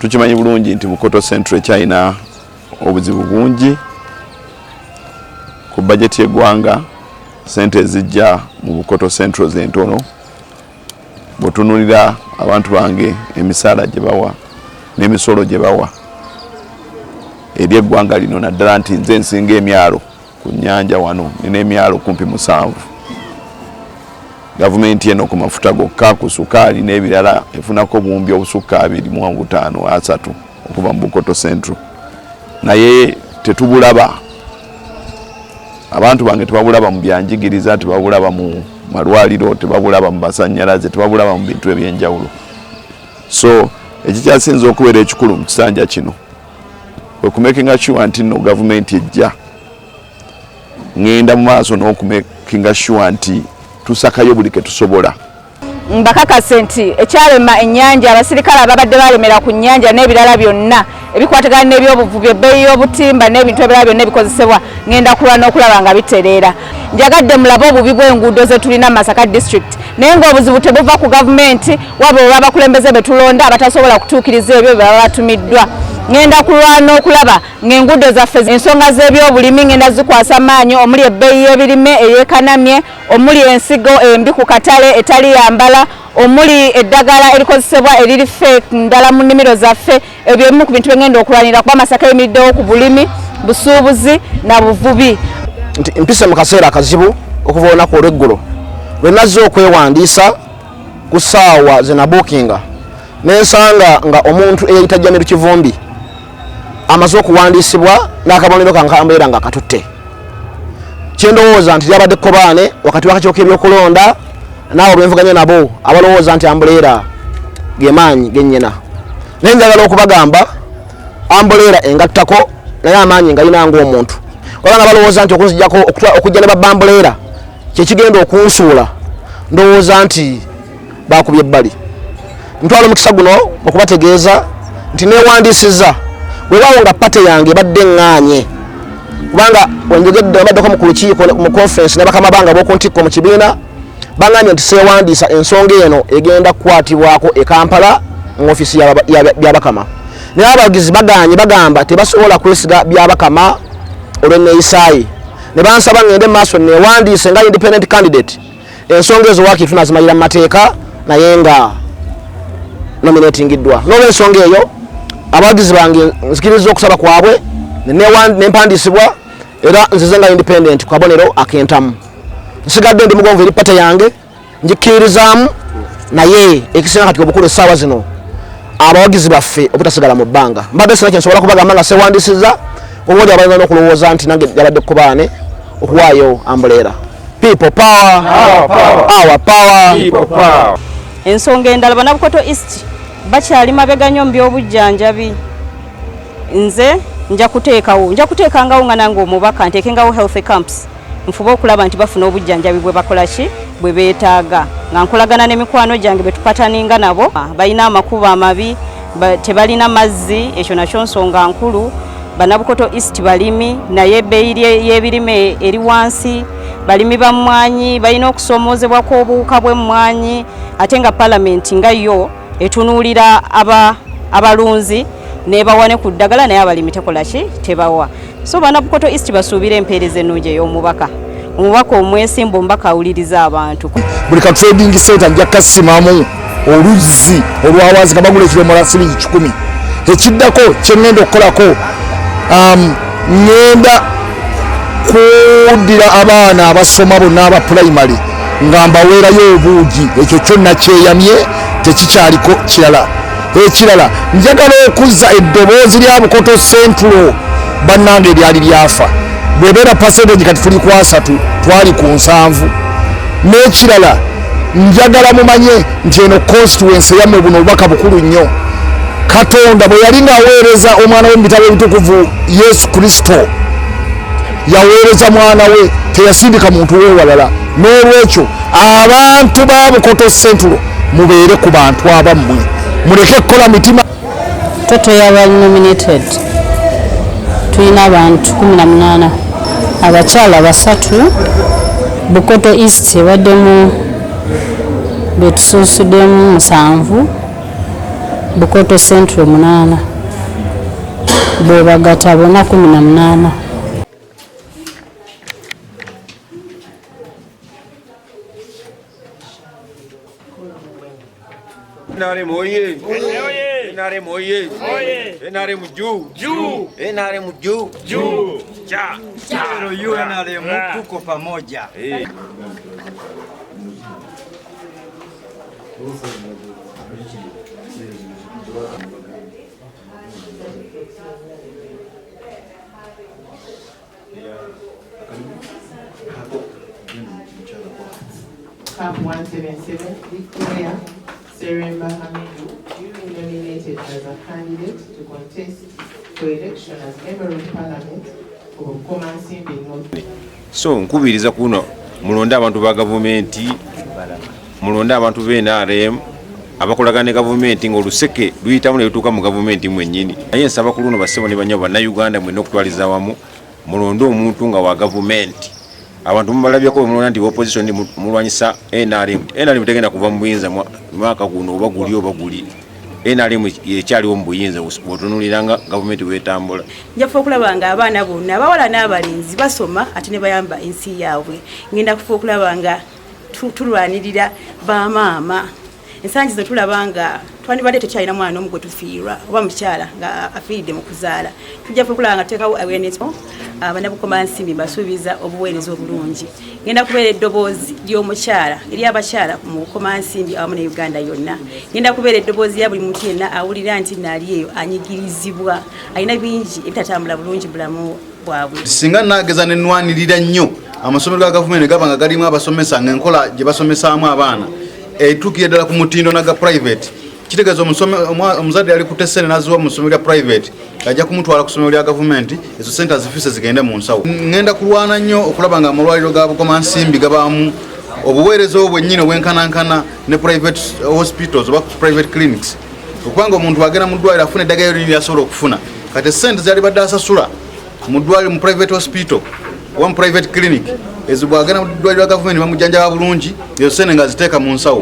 Tukimanyi bulungi nti Bukoto Central China obuzibu bungi ku budget y'eggwanga, sente ezijja mu Bukoto Central zentono. Botunulira abantu bange emisaala gye bawa n'emisolo gye bawa eri eggwanga lino, naddala nti nze nsinga emyalo ku nnyanja wano, nina emyalo kumpi 7. Gavumenti eno ku mafuta gokka, ku sukaali n'ebirala efunako obuwumbi obusukka 253 okuva mu Bukoto Central. Naye tetubulaba, abantu bange tebabulaba mu byanjigiriza, tebabulaba mu malwaliro, tebabulaba mu basannyalaze, tebabulaba mu bintu ebyenjawulo. So ekikyasinza okubeera ekikulu mu kisanja kino kwe kumakinga sure nti no gavumenti ejja ngenda mu maaso n'okumakinga sure nti tusakayo buli ke tusobola. Mbakakase nti ekyalema ennyanja, abasirikale ababadde balemera ku nnyanja n'ebirala byonna ebikwatagana n'ebyobuvubi, ebbeeyi y'obutimba n'ebintu ebirala byonna ebikozesebwa, ngenda kulwa n'okulaba nga bitereera. Njagadde mulabe obubi bw'enguudo ze tulina Masaka district, naye ng'obuzibu tebuva ku gavumenti wabula olw'abakulembeze be tulonda abatasobola kutuukiriza ebyo bye baba batumiddwa. ngenda kulwana okulaba ng'enguudo zaffe ensonga z'ebyobulimi ngenda zikwasa maanyi omuli ebbeeyi y'ebirime eyeekanamye omuli ensigo embi ku katale etali yambala omuli eddagala erikozesebwa eriri fake ndala mu nnimiro zaffe ebyo ebimu ku bintu byengenda okulwanira kuba Masaka eyimiriddewo ku bulimi busuubuzi na buvubi. Mpise mu kaseera akazibu okuva olunaku olw'eggulo lwe nazze okwewandiisa ku ssaawa ze nabuukinga n'ensanga nga omuntu eyayita Jamiru Kivumbi amaze okuwandiisibwa n'akabonero kankambeera nga akatutte. Kyendowooza nti lyabadde kkobaane wakati w'akakiiko k'ebyokulonda naawe olwenvuganya nabo abalowooza nti Ambuleera ge maanyi gennyina. Naye njagala okubagamba Ambuleera engattako naye amaanyi ngalina ng'omuntu. Wabanga balowooza nti okujja ne babba Ambuleera kye kigenda okunsuula ndowooza nti baakubye ebbali. Ntwala omukisa guno okubategeeza nti neewandiisizza weewaawo nga pate yange ebadde eŋŋaanye kubanga wenjogedde abaddeko mu lukiiko mu conference ne bakama bange ab'oku ntikko mu kibiina baŋŋambye nti seewandiisa ensonga eno egenda kukwatibwako e Kampala mu ofiisi y'abakama. Naye abawagizi bagaanye bagamba tebasobola kwesiga byabakama olw'enneeyisaaye ne bansaba ngende mu maaso neewandiise nga independent candidate. Ensonga ezo waakiri tunazimalira mu mateeka naye nga nominatingiddwa. N'olw'ensonga eyo abawagizi bange nzikiriza okusaba kwabwe nempandiisibwa era nzize nga independent ku kabonero akentamu. Nsigadde ndi mugonvu eri pate yange njikkirizaamu naye ekisinga kati obukulu essaawa zino abawagizi baffe obutasigala mu bbanga. Mbadde sina kyensobola kubagamba nga seewandiisizza obundi abalina n'okulowooza nti nange yabadde kkobaane okuwaayo Ambuleera. People power, our power, people power. Ensonga endala Banabukoto East bakyali mabega nnyo mu byobujjanjabi. Nze nja kuteekangawo nga nange omubaka nteekengawo health camps nfube okulaba nti bafuna obujjanjabi bwe bakola ki bwe beetaaga nga nkolagana n'emikwano gyange be tupataninga nabo balina amakubo amabi tebalina mazzi ekyo nakyo nsonga nkulu. Banabukoto East balimi naye ebbeeyi y'ebirime eri wansi balimi bamwanyi balina okusomoozebwa kw'obuwuka bw'emmwanyi ate nga palamenti nga yo etunuulira abalunzi nebawa ne ku ddagala naye abalimi tekola ki tebawa. So Banabukoto East basuubira empeereza ennungi ey'omubaka omwesimbu omubaka awuliriza abantu. Buli ka trading center nja kasimamu oluzzi olwawazi nga bagula ekidomola siringi 10. Ekiddako kyengenda okukolako ngenda kuddira abaana abasoma bonna aba primary nga mbaweerayo obuugi. Ekyo kyonna kyeyamye tekikyaliko kirala. Ekirala njagala okuzza eddoboozi lya Bukoto Central bannange eryali lyafa bwebeera percentage kati tuli ku 3 twali ku 7. N'ekirala njagala mumanye nti eno constituency yammwe buno obubaka bukulu nnyo. Katonda bwe yali ng'aweereza omwana we mu bitabo ebitukuvu Yesu Kristo yaweereza mwana we teyasindika muntu w'ewalala. N'olwekyo abantu ba Bukoto Central mubeere ku bantu abammwe muleke kukola mitima. Toto yaba nominated tulina abantu 18 abakyala 3 Bukoto East ebaddemu betususuddemu 7 Bukoto Central 8 bwe bagata bonna 18. NRM oye! NRM oye! NRM juu! NRM juu! Cha! NRM tuko pamoja. Camp 177, Victoria Seremba Hamidu, duly nominated as a candidate to contest for election as Member of Parliament for Bukoma Nsimbi North. So nkubiriza kuno mulonda abantu ba gavumenti, mulonda abantu be NRM abakolagana ne gavumenti ng'oluseke luyitamu ne lutuuka mu gavumenti mwennyini. Naye nsaba ku luno bassebo ne banyabo bannayuganda mwenna okutwaliza wamu mulonde omuntu nga wa gavumenti. Abantu mubalabyako mulonda nti opposition mulwanyisa NRM. NRM tegenda kuva mu buyinza mwaka guno oba guli. NRM ekyaliwo mu buyinza bw'otunuulira nga gavumenti bw'etambula. Njafuba okulaba nga abaana bonna abawala n'abalenzi basoma ate ne bayamba ensi yaabwe. Ngenda kufuba okulaba nga tulwanirira bamaama. Ensangi zo tulaba nga twandibadde tekyalina mwana n'omu gwe tufiirwa oba mukyala nga afiiridde mu kuzaala. Tujja kulaba nga tuteekawo awareness abannabukomansimbi basuubiza obuweereza obulungi. Ngenda kubeera eddoboozi ly'omukyala eri abakyala mu bukomansimbi awamu ne Uganda yonna. Ngenda kubeera eddoboozi ya buli muntu yenna awulira nti naali eyo anyigirizibwa alina bingi ebitatambula bulungi bulamu bwabwe. Singa naageza ne nnwanirira nnyo amasomero ga gavumenti gaba nga galimu abasomesa ng'enkola gye basomesaamu abaana etuukire ddala ku mutindo naga private. Kitegeeza omuzadde ali kutesene naziwa mu ssomero lya private ajja kumutwala ku ssomero lya gavumenti ezo sente azifise zigende mu nsawo. Ngenda kulwana nnyo okulaba nga amalwaliro ga bukomansimbi gabaamu obuweereza obwennyini obwenkanankana ne private hospitals oba private clinics okubanga omuntu agenda mu ddwaliro afuna eddagala lyonna lyasobola okufuna kati sente zali badde asasula mu ddwaliro mu private hospital oba mu private clinic ezo bw'agenda mu ddwaliro lya gavumenti bamujjanjaba bulungi ezo sente nga ziteeka mu nsawo